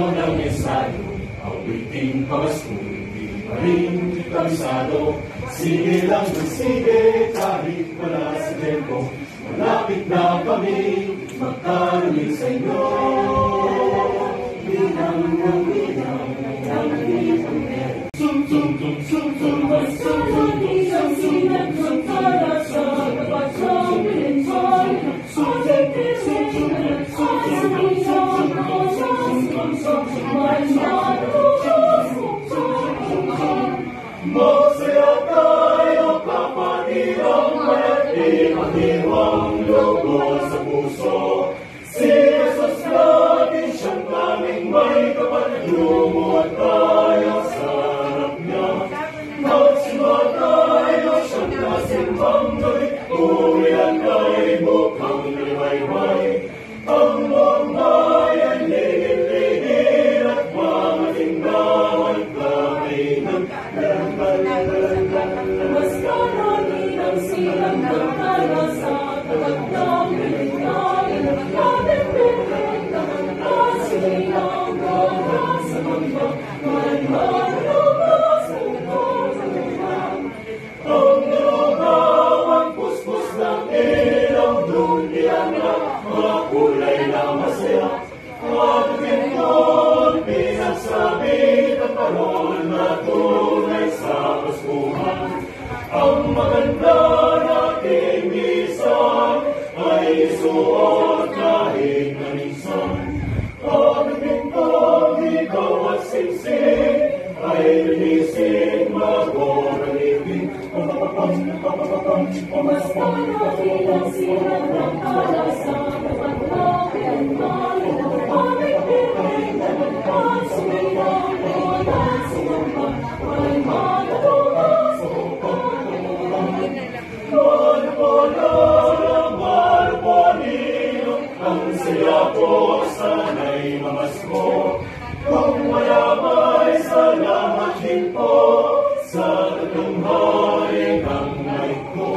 ngayon ang ensayo, awiting pamasko, di pa rin kabisado. Sige lang ng sige, kahit wala sa tempo, malapit na kami magkaroon sa inyo. Binang ng binang ng ibang meron. Sum sum sum sum sum sum sum isang sinag ng para sa kapatang pinsan. Sulit pinsan, asang isang kosang kosang may matutos masaya tayo kapatidang pati patiwang loob sa puso. Si Jesus natin siyang tanging may kapatid, lumot tayo sa harap niya. Magsimba tayo siyang nasimbang gabi, uwian kay bukang liwayway. Ang buong bayan ligid-ligid at mga tindahan kainan. Mas karami ng silang nagkala sa tagatang pinigay. Kapit-pipit na magkasilang gana sa mga may marubas upos ang ulang. Ang lugaw ang puspos ng ilaw doon iyanap, mga kulay na masaya. At pinton, pinagsabi at parol na tunay sa Paskuhan. Ang maganda nating bisan ay isuot kahit na minsan. At pinton, ikaw at singsing ay linising magorang ibig. Mas marami ang silang nagkala sa kapatang pinsan. Pamit-pipit na magkasilang mga sumamba ay matutulas upang Marbolino, ang saya ko sana'y mamasko. Kung mayamay, salamat din po sa tatlong hari ng night ko.